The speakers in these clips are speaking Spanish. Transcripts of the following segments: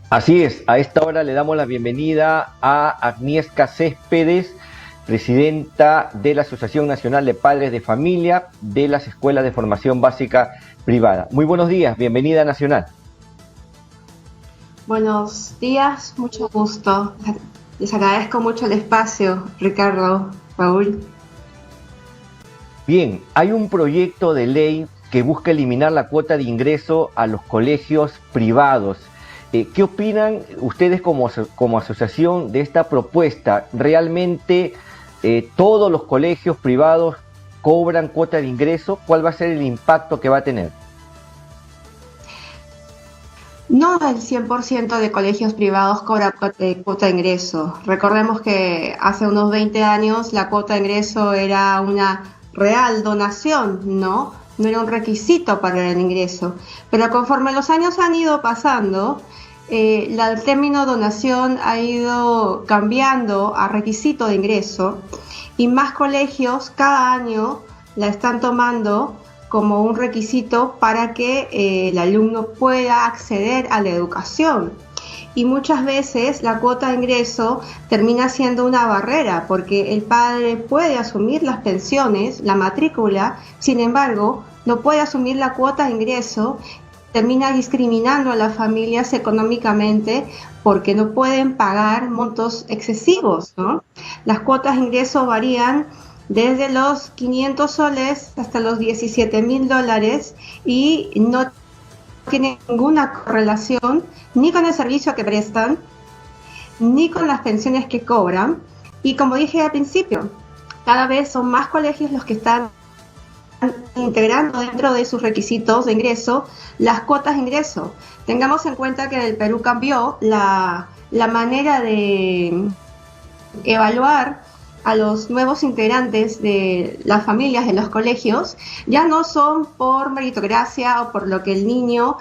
Así es, a esta hora le damos la bienvenida a Agnieszka Céspedes, presidenta de la Asociación Nacional de Padres de Familia de las Escuelas de Formación Básica Privada. Muy buenos días, bienvenida a Nacional. Buenos días, mucho gusto. Les agradezco mucho el espacio, Ricardo, Raúl. Bien, hay un proyecto de ley que busca eliminar la cuota de ingreso a los colegios privados. ¿Qué opinan ustedes como asociación de esta propuesta? ¿Realmente todos los colegios privados cobran cuota de ingreso? ¿Cuál va a ser el impacto que va a tener? No el 100% de colegios privados cobra cuota de ingreso. Recordemos que hace unos 20 años la cuota de ingreso era una real donación, ¿no? No era un requisito para el ingreso. Pero conforme los años han ido pasando, el término donación ha ido cambiando a requisito de ingreso y más colegios cada año la están tomando como un requisito para que el alumno pueda acceder a la educación. Y muchas veces la cuota de ingreso termina siendo una barrera porque el padre puede asumir las pensiones, la matrícula, sin embargo, no puede asumir la cuota de ingreso, termina discriminando a las familias económicamente porque no pueden pagar montos excesivos, ¿no? Las cuotas de ingreso varían desde los 500 soles hasta los $17,000 y no tiene ninguna correlación ni con el servicio que prestan, ni con las pensiones que cobran. Y como dije al principio, cada vez son más colegios los que están integrando dentro de sus requisitos de ingreso las cuotas de ingreso. Tengamos en cuenta que en el Perú cambió la manera de evaluar a los nuevos integrantes de las familias de los colegios. Ya no son por meritocracia o por lo que el niño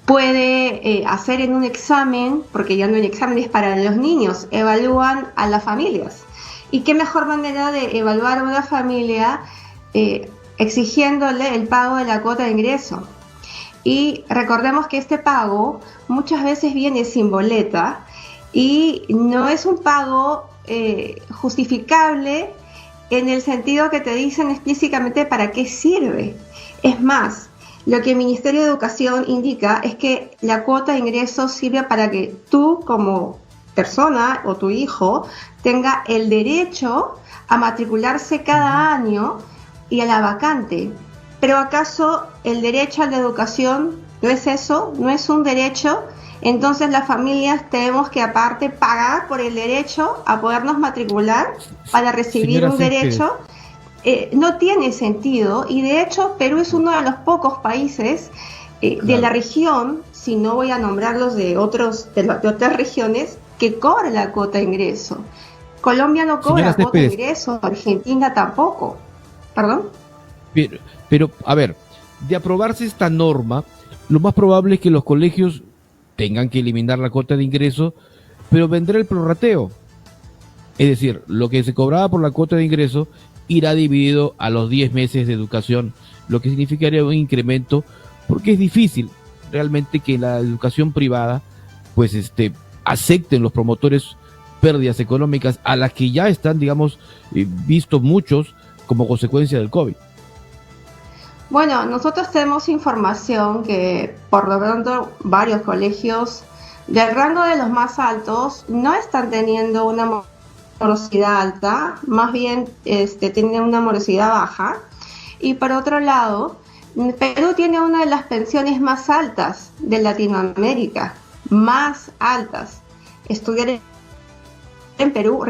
puede hacer en un examen, porque ya no hay exámenes para los niños, evalúan a las familias. ¿Y qué mejor manera de evaluar a una familia exigiéndole el pago de la cuota de ingreso? Y recordemos que este pago muchas veces viene sin boleta y no es un pago justificable en el sentido que te dicen explícitamente para qué sirve. Es más, lo que el Ministerio de Educación indica es que la cuota de ingreso sirve para que tú como persona o tu hijo tenga el derecho a matricularse cada año y a la vacante. Pero ¿acaso el derecho a la educación no es eso? ¿No es un derecho? Entonces las familias tenemos que aparte pagar por el derecho a podernos matricular para recibir un derecho. No tiene sentido y de hecho Perú es uno de los pocos países de la región, si no voy a nombrarlos de otras regiones, que cobra la cuota de ingreso. Colombia no cobra cuota de ingreso, Argentina tampoco. ¿Perdón? Pero, a ver, de aprobarse esta norma, lo más probable es que los colegios tengan que eliminar la cuota de ingreso, pero vendrá el prorrateo. Es decir, lo que se cobraba por la cuota de ingreso irá dividido a los 10 meses de educación, lo que significaría un incremento, porque es difícil realmente que la educación privada, pues acepten los promotores pérdidas económicas a las que ya están, digamos, vistos muchos como consecuencia del COVID. Bueno, nosotros tenemos información que por lo pronto varios colegios del rango de los más altos no están teniendo una morosidad alta, más bien tienen una morosidad baja. Y por otro lado, Perú tiene una de las pensiones más altas de Latinoamérica, más altas. Estudiar en Perú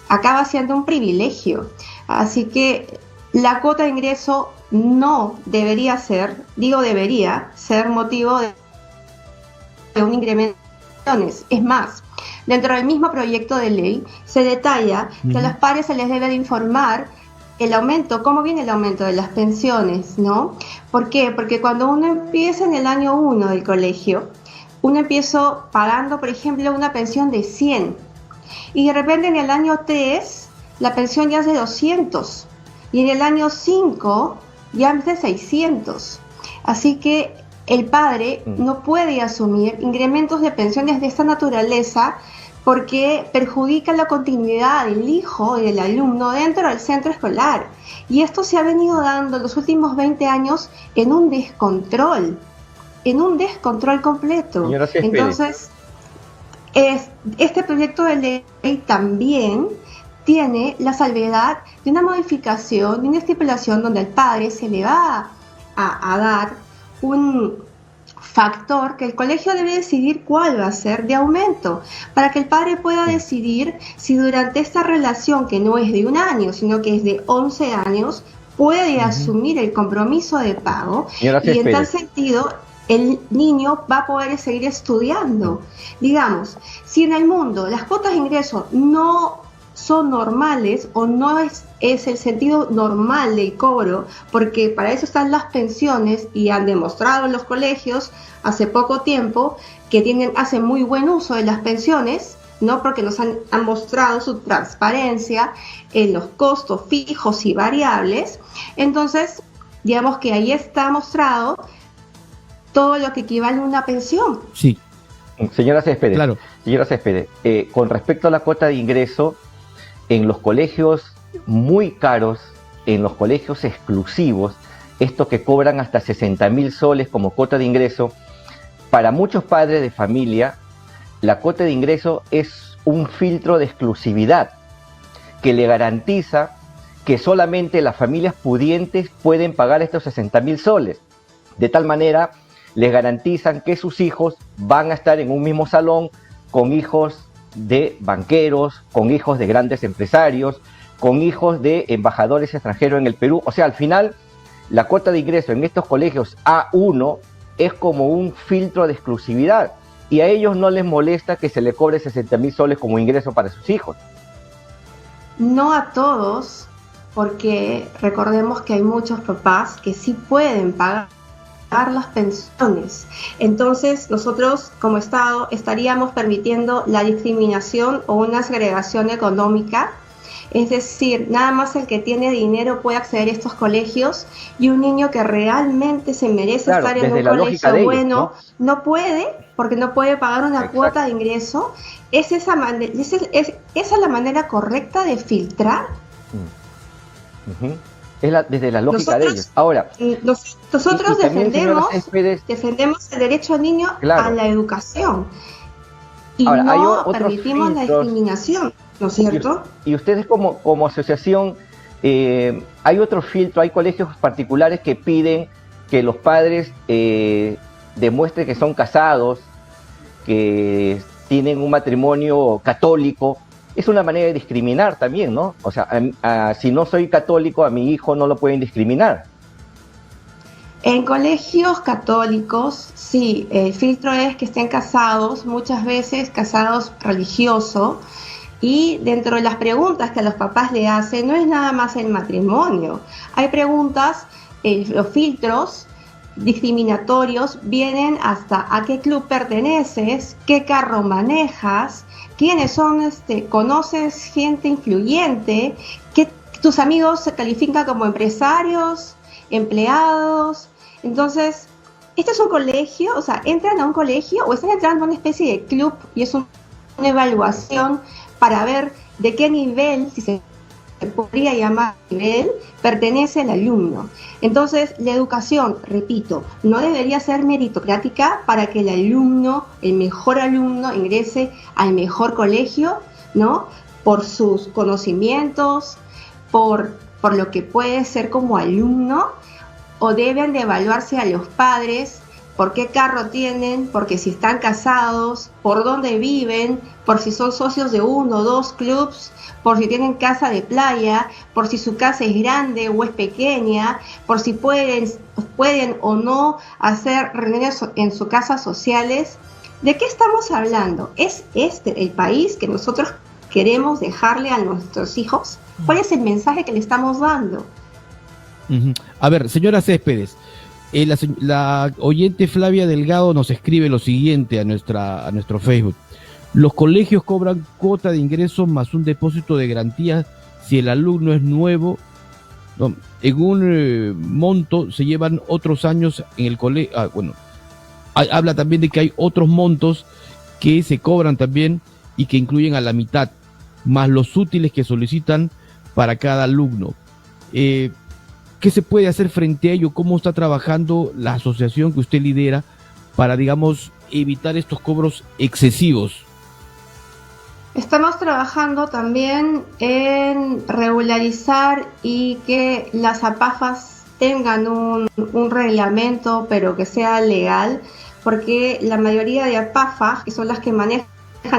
acaba siendo un privilegio. Así que la cuota de ingreso no debería ser, debería ser motivo de un incremento. Es más, dentro del mismo proyecto de ley se detalla que a los padres se les debe de informar el aumento, cómo viene el aumento de las pensiones, ¿no? ¿Por qué? Porque cuando uno empieza en el año 1 del colegio, uno empieza pagando, por ejemplo, una pensión de 100 y de repente en el año 3 la pensión ya es de 200 y en el año 5 ya es de 600. Así que el padre no puede asumir incrementos de pensiones de esta naturaleza porque perjudica la continuidad del hijo y del alumno dentro del centro escolar. Y esto se ha venido dando en los últimos 20 años en un descontrol completo. Entonces, este proyecto de ley también tiene la salvedad de una modificación, de una estipulación donde al padre se le va a dar un factor que el colegio debe decidir cuál va a ser de aumento, para que el padre pueda decidir si durante esta relación, que no es de un año, sino que es de 11 años, puede asumir el compromiso de pago, y en tal sentido el niño va a poder seguir estudiando. Digamos, si en el mundo las cuotas de ingreso no son normales o no es el sentido normal del cobro, porque para eso están las pensiones, y han demostrado en los colegios hace poco tiempo que hacen muy buen uso de las pensiones, ¿no? Porque nos han mostrado su transparencia en los costos fijos y variables. Entonces, digamos que ahí está mostrado todo lo que equivale a una pensión. Sí. Señora Céspedes, claro. Señora Céspedes, con respecto a la cuota de ingreso, en los colegios muy caros, en los colegios exclusivos, estos que cobran hasta 60.000 soles como cuota de ingreso, para muchos padres de familia, la cuota de ingreso es un filtro de exclusividad que le garantiza que solamente las familias pudientes pueden pagar estos 60.000 soles. De tal manera, les garantizan que sus hijos van a estar en un mismo salón con hijos de banqueros, con hijos de grandes empresarios, con hijos de embajadores extranjeros en el Perú. O sea, al final, la cuota de ingreso en estos colegios A1 es como un filtro de exclusividad, y a ellos no les molesta que se le cobre 60.000 soles como ingreso para sus hijos. No a todos, porque recordemos que hay muchos papás que sí pueden pagar las pensiones. Entonces, nosotros como Estado estaríamos permitiendo la discriminación o una segregación económica. Es decir, nada más el que tiene dinero puede acceder a estos colegios, y un niño que realmente se merece estar en un colegio bueno, no puede, porque no puede pagar una cuota de ingreso. ¿Es esa la manera correcta de filtrar? Es desde la lógica de ellos. Ahora, nosotros defendemos el derecho al niño a la educación, y ahora, no permitimos la discriminación, ¿no es cierto? Y ustedes como asociación, hay otro filtro, hay colegios particulares que piden que los padres demuestren que son casados, que tienen un matrimonio católico. Es una manera de discriminar también, ¿no? O sea, si no soy católico, a mi hijo no lo pueden discriminar. En colegios católicos, sí, el filtro es que estén casados, muchas veces casados religiosos, y dentro de las preguntas que a los papás le hacen, no es nada más el matrimonio. Hay preguntas, los filtros discriminatorios vienen hasta a qué club perteneces, qué carro manejas, quiénes son, conoces gente influyente, que tus amigos se califican como empresarios, empleados. Entonces, este es un colegio, o sea, entran a un colegio o están entrando a una especie de club, y es una evaluación para ver de qué nivel, si se podría llamar nivel, pertenece el alumno. Entonces, la educación, repito, no debería ser meritocrática para que el alumno, el mejor alumno, ingrese al mejor colegio, ¿no? Por sus conocimientos, por lo que puede ser como alumno, o deben de evaluarse a los padres, por qué carro tienen, porque si están casados, por dónde viven, por si son socios de 1 o 2 clubs, por si tienen casa de playa, por si su casa es grande o es pequeña, por si pueden o no hacer reuniones en sus casas sociales. ¿De qué estamos hablando? ¿Es este el país que nosotros queremos dejarle a nuestros hijos? ¿Cuál es el mensaje que le estamos dando? A ver, señora Céspedes, la oyente Flavia Delgado nos escribe lo siguiente a nuestro Facebook. Los colegios cobran cuota de ingreso más un depósito de garantía si el alumno es nuevo. No, en un monto se llevan otros años en el colegio. habla también de que hay otros montos que se cobran también y que incluyen a la mitad, más los útiles que solicitan para cada alumno. ¿Qué se puede hacer frente a ello? ¿Cómo está trabajando la asociación que usted lidera para, digamos, evitar estos cobros excesivos? Estamos trabajando también en regularizar y que las APAFAS tengan un reglamento, pero que sea legal, porque la mayoría de APAFAS, que son las que manejan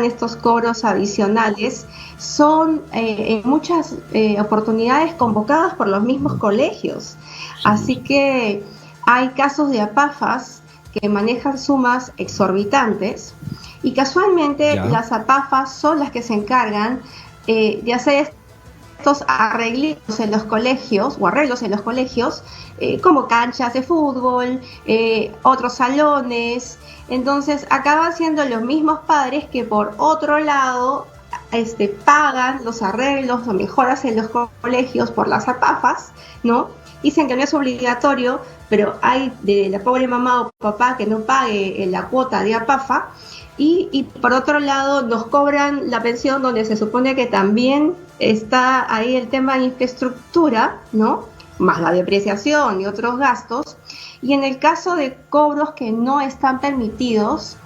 estos cobros adicionales, son en muchas oportunidades convocadas por los mismos colegios. Así que hay casos de APAFAS que manejan sumas exorbitantes y casualmente las APAFAS son las que se encargan de hacer estos arreglitos en los colegios o arreglos en los colegios, como canchas de fútbol, otros salones. Entonces acaban siendo los mismos padres que por otro lado pagan los arreglos o mejoras en los colegios por las APAFAS, ¿no? Dicen que no es obligatorio, pero hay de la pobre mamá o papá que no pague la cuota de APAFA, y por otro lado nos cobran la pensión donde se supone que también está ahí el tema de infraestructura, ¿no? Más la depreciación y otros gastos. Y en el caso de cobros que no están permitidos,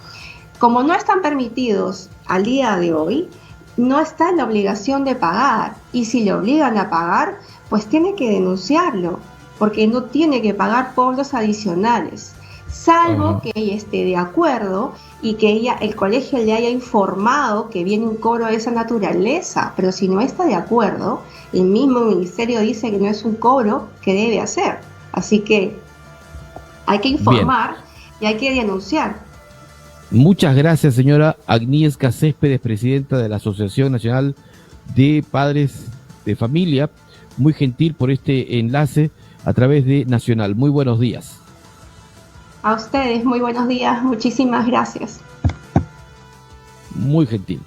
como no están permitidos al día de hoy, no está en la obligación de pagar. Y si le obligan a pagar, pues tiene que denunciarlo, porque no tiene que pagar cobros adicionales, salvo que ella esté de acuerdo y que el colegio le haya informado que viene un cobro de esa naturaleza. Pero si no está de acuerdo, el mismo ministerio dice que no es un cobro que debe hacer. Así que hay que informar y hay que denunciar. Muchas gracias, señora Agnieszka Céspedes, presidenta de la Asociación Nacional de Padres de Familia. Muy gentil por este enlace a través de Nacional. Muy buenos días. A ustedes, muy buenos días. Muchísimas gracias. Muy gentil.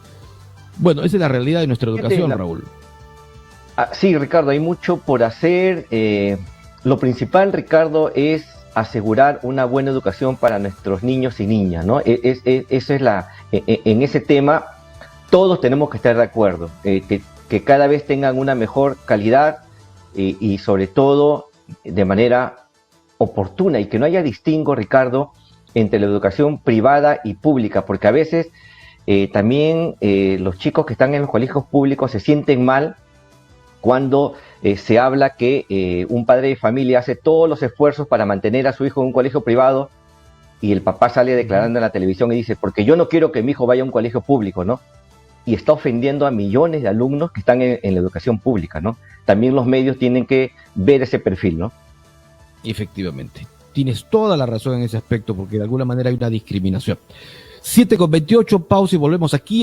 Bueno, esa es la realidad de nuestra educación, Raúl. Sí, Ricardo, hay mucho por hacer. Lo principal, Ricardo, es asegurar una buena educación para nuestros niños y niñas, ¿no? Eso es en ese tema todos tenemos que estar de acuerdo, que cada vez tengan una mejor calidad y sobre todo de manera oportuna, y que no haya distingo, Ricardo, entre la educación privada y pública, porque a veces también los chicos que están en los colegios públicos se sienten mal cuando se habla que un padre de familia hace todos los esfuerzos para mantener a su hijo en un colegio privado y el papá sale declarando en la televisión y dice, porque yo no quiero que mi hijo vaya a un colegio público, ¿no? Y está ofendiendo a millones de alumnos que están en la educación pública, ¿no? También los medios tienen que ver ese perfil, ¿no? Efectivamente. Tienes toda la razón en ese aspecto, porque de alguna manera hay una discriminación. 7:28, pausa y volvemos aquí.